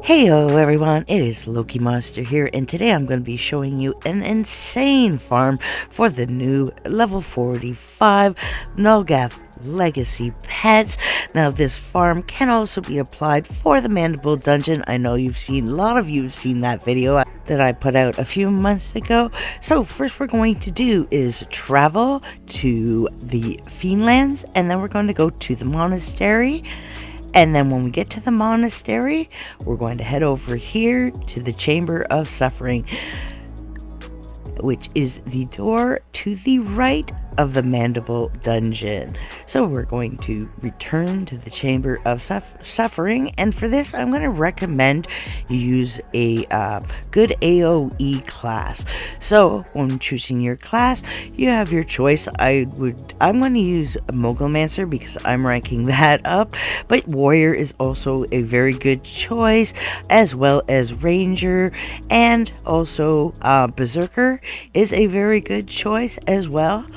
Heyo everyone, it is Loki Monster here, and today I'm going to be showing you an insane farm for the new level 45 Nulgath Legacy Pets. Now this farm can also be applied for the Mandible Dungeon. I know a lot of you have seen that video that I put out a few months ago. So first we're going to do is travel to the Fiendlands, and then we're going to go to the monastery. And then when we get to the monastery, we're going to head over here to the Chamber of Suffering, which is the door to the right of the Mandible Dungeon. So we're going to return to the Chamber of Suffering, and for this I'm going to recommend you use a good AoE class. So when choosing your class, you have your choice. I'm going to use Mogulmancer because I'm ranking that up, but Warrior is also a very good choice, as well as Ranger, and also Berserker is a very good choice as well.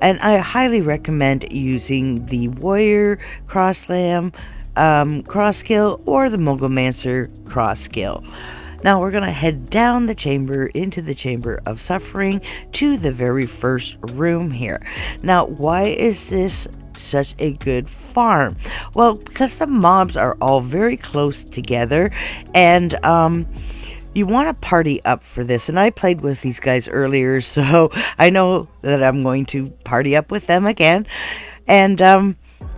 And I highly recommend using the Warrior cross skill or the Mogulmancer cross skill. Now we're going to head down the chamber into the Chamber of Suffering to the very first room here. Now why is this such a good farm? Well, because the mobs are all very close together, and you want to party up for this, and I played with these guys earlier, so I know that I'm going to party up with them again. And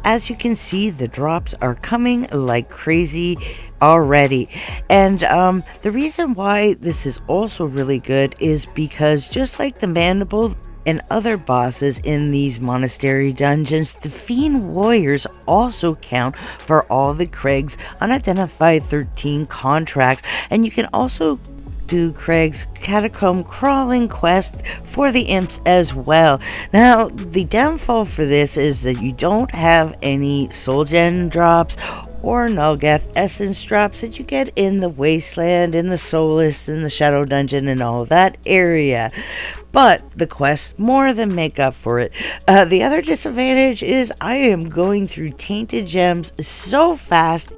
as you can see, the drops are coming like crazy already. And the reason why this is also really good is because just like the Mandible and other bosses in these monastery dungeons, the Fiend Warriors also count for all the Craig's unidentified 13 contracts, and you can also do Craig's catacomb crawling quest for the imps as well. Now the downfall for this is that you don't have any soul gen drops or Nulgath essence drops that you get in the Wasteland, in the Soulless, in the Shadow Dungeon, and all that area. But the quests more than make up for it. The other disadvantage is I am going through tainted gems so fast,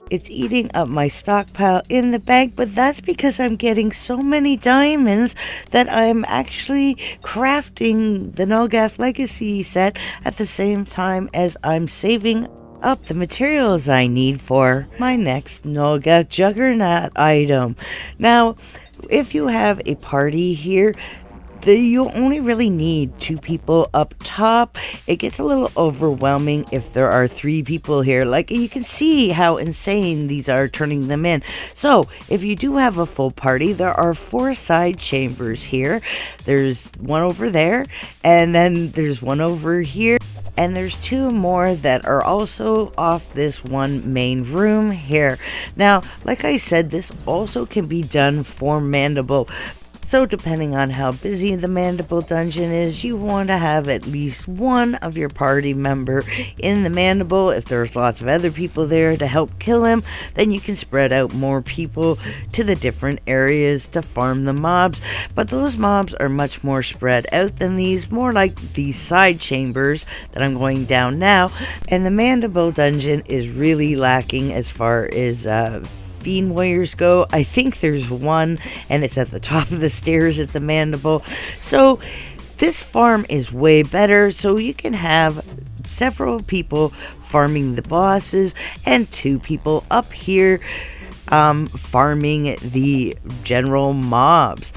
it's eating up my stockpile in the bank, but that's because I'm getting so many diamonds that I'm actually crafting the Nulgath Legacy set at the same time as I'm saving up the materials I need for my next Nulgath Juggernaut item. Now, if you have a party here, you only really need 2 people up top. It gets a little overwhelming if there are 3 people here. Like, you can see how insane these are turning them in. So if you do have a full party, there are 4 side chambers here. There's one over there, and then there's one over here, and there's 2 more that are also off this one main room here. Now, like I said, this also can be done for Mandible. So depending on how busy the Mandible Dungeon is, you want to have at least one of your party member in the Mandible. If there's lots of other people there to help kill him, then you can spread out more people to the different areas to farm the mobs. But those mobs are much more spread out than these, more like these side chambers that I'm going down now. And the Mandible Dungeon is really lacking as far as Fiend Warriors go. I think there's one, and it's at the top of the stairs at the Mandible. So this farm is way better, so you can have several people farming the bosses and 2 people up here farming the general mobs.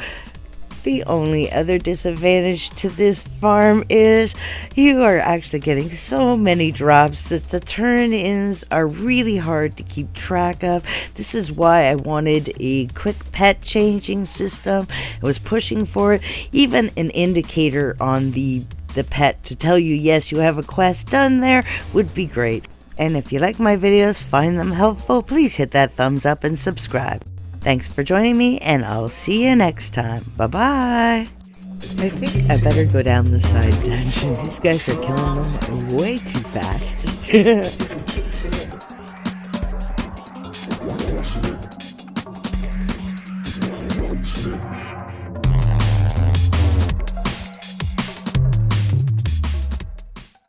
The only other disadvantage to this farm is you are actually getting so many drops that the turn-ins are really hard to keep track of. This is why I wanted a quick pet changing system. I was pushing for it. Even an indicator on the pet to tell you, yes, you have a quest done there would be great. And if you like my videos, find them helpful, please hit that thumbs up and subscribe. Thanks for joining me, and I'll see you next time. Bye-bye. I think I better go down the side dungeon. These guys are killing them way too fast.